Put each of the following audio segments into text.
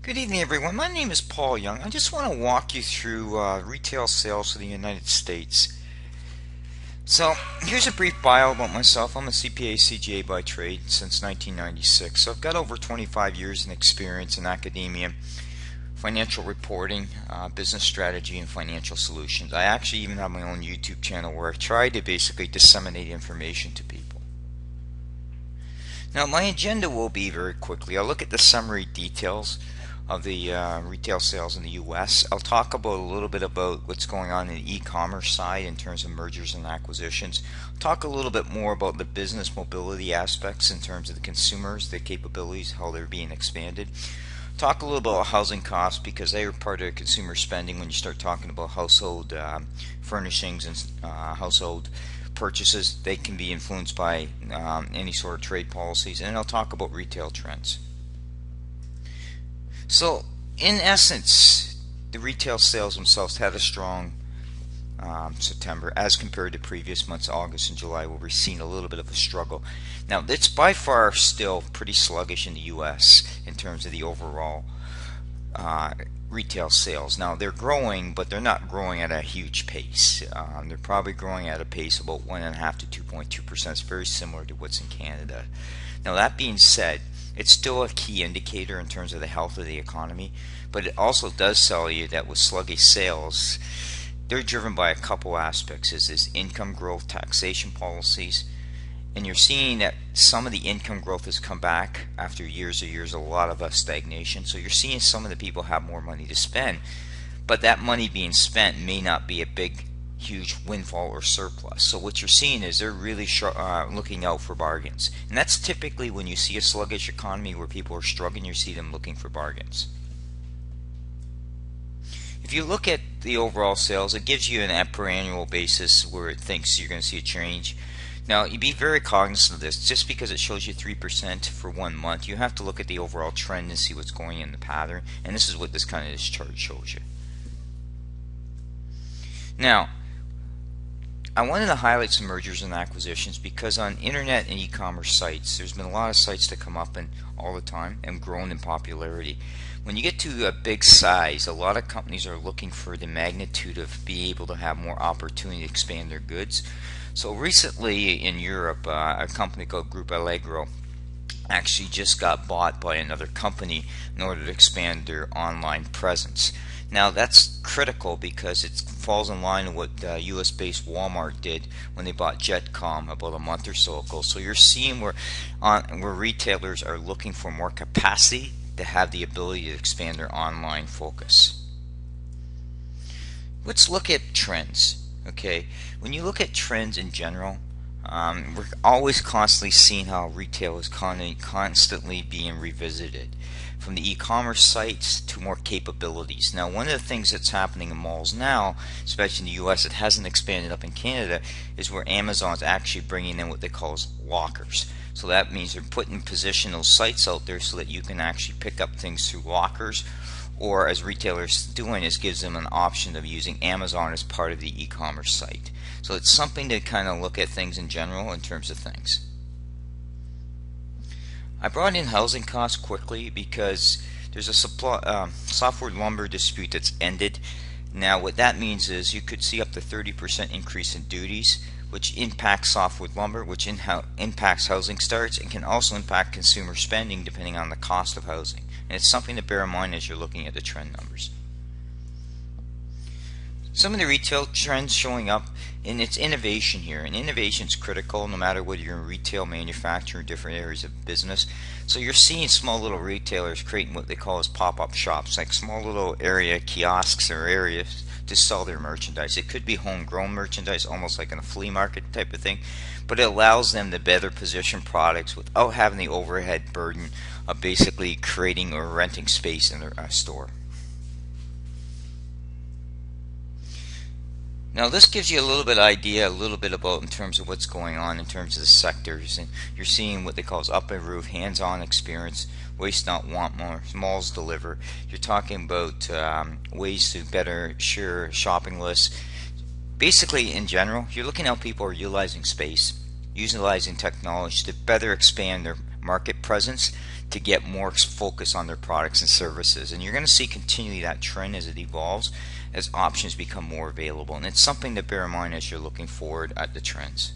Good evening, everyone. My name is Paul Young. I just want to walk you through retail sales for the United States. So, here's a brief bio about myself. I'm a CPA CGA by trade since 1996. So, I've got over 25 years in experience in academia, financial reporting, business strategy, and financial solutions. I actually even have my own YouTube channel where I try to basically disseminate information to people. Now, my agenda will be very quickly. I'll look at the summary details of the retail sales in the US. I'll talk about a little bit about what's going on in the e-commerce side in terms of mergers and acquisitions. I'll talk a little bit more about the business mobility aspects in terms of the consumers, the capabilities, how they're being expanded. Talk a little about housing costs because they are part of consumer spending when you start talking about household furnishings and household purchases. They can be influenced by any sort of trade policies, and I'll talk about retail trends. So, in essence, the retail sales themselves had a strong September as compared to previous months, August and July, where we've seen a little bit of a struggle. Now, it's by far still pretty sluggish in the U.S. in terms of the overall retail sales. Now, they're growing, but they're not growing at a huge pace. They're probably growing at a pace of about 1.5 to 2.2%. It's very similar to what's in Canada. Now, that being said, it's still a key indicator in terms of the health of the economy, but it also does tell you that with sluggish sales, they're driven by a couple aspects. Is income growth, taxation policies, and you're seeing that some of the income growth has come back after years of a lot of stagnation. So you're seeing some of the people have more money to spend, but that money being spent may not be a big huge windfall or surplus. So what you're seeing is they're really looking out for bargains, and that's typically when you see a sluggish economy where people are struggling, you see them looking for bargains. If you look at the overall sales, it gives you an per annual basis where it thinks you're going to see a change. Now, you be very cognizant of this. Just because it shows you 3% for 1 month, you have to look at the overall trend and see what's going in the pattern, and this is what this chart shows you. Now, I wanted to highlight some mergers and acquisitions because on internet and e-commerce sites, there's been a lot of sites that come up and all the time and grown in popularity. When you get to a big size, a lot of companies are looking for the magnitude of being able to have more opportunity to expand their goods. So recently in Europe, a company called Group Allegro actually just got bought by another company in order to expand their online presence. Now that's critical because it falls in line with what US-based Walmart did when they bought Jetcom about a month or so ago. So you're seeing where retailers are looking for more capacity to have the ability to expand their online focus. Let's look at trends. Okay, when you look at trends in general, we're always constantly seeing how retail is constantly being revisited, from the e-commerce sites to more capabilities. Now, one of the things that's happening in malls now, especially in the US, it hasn't expanded up in Canada, is where Amazon's actually bringing in what they call as lockers. So that means they're putting positional sites out there so that you can actually pick up things through lockers, or as retailers doing is gives them an option of using Amazon as part of the e-commerce site. So it's something to kind of look at things in general in terms of things. I brought in housing costs quickly because there's a softwood lumber dispute that's ended. Now what that means is you could see up to 30% increase in duties, which impacts softwood lumber, which impacts housing starts, and can also impact consumer spending depending on the cost of housing. And it's something to bear in mind as you're looking at the trend numbers. Some of the retail trends showing up, and it's innovation here, and innovation is critical no matter whether you're in retail, manufacturing, different areas of business. So you're seeing small little retailers creating what they call as pop-up shops, like small little area kiosks or areas to sell their merchandise. It could be homegrown merchandise, almost like in a flea market type of thing, but it allows them to better position products without having the overhead burden of basically creating or renting space in a store. Now this gives you a little bit idea, a little bit about in terms of what's going on in terms of the sectors, and you're seeing what they call as up and roof, hands-on experience, waste not, want more, malls deliver. You're talking about ways to better share shopping lists. Basically, in general, you're looking at how people are utilizing space, utilizing technology to better expand their market presence to get more focus on their products and services. And you're going to see continually that trend as it evolves, as options become more available. And it's something to bear in mind as you're looking forward at the trends.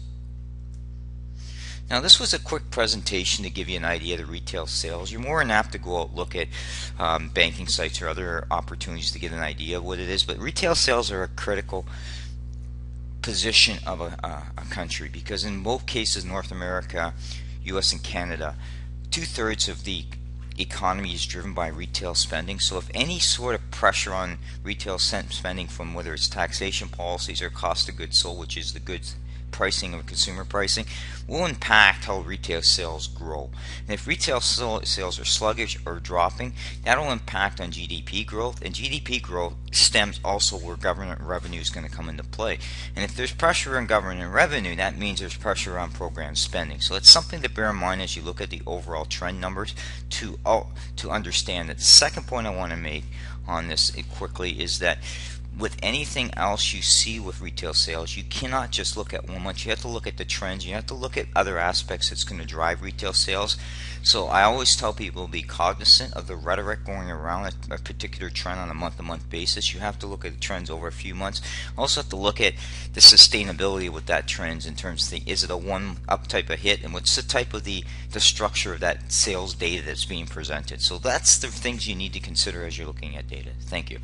Now, this was a quick presentation to give you an idea of the retail sales. You're more than apt to go out and look at banking sites or other opportunities to get an idea of what it is. But retail sales are a critical position of a country, because in both cases, North America, US and Canada, 2/3 of the economy is driven by retail spending. So if any sort of pressure on retail spending, from whether it's taxation policies or cost of goods sold, which is the goods pricing or consumer pricing, will impact how retail sales grow. And if retail sales are sluggish or dropping, that'll impact on GDP growth, and GDP growth stems also where government revenue is going to come into play. And if there's pressure on government revenue, that means there's pressure on program spending. So it's something to bear in mind as you look at the overall trend numbers to understand that. The second point I want to make on this quickly is that with anything else you see with retail sales, you cannot just look at one month. You have to look at the trends. You have to look at other aspects that's going to drive retail sales. So I always tell people to be cognizant of the rhetoric going around a particular trend on a month-to-month basis. You have to look at the trends over a few months. Also have to look at the sustainability with that trends in terms of is it a one-up type of hit, and what's the type of the structure of that sales data that's being presented. So that's the things you need to consider as you're looking at data. Thank you.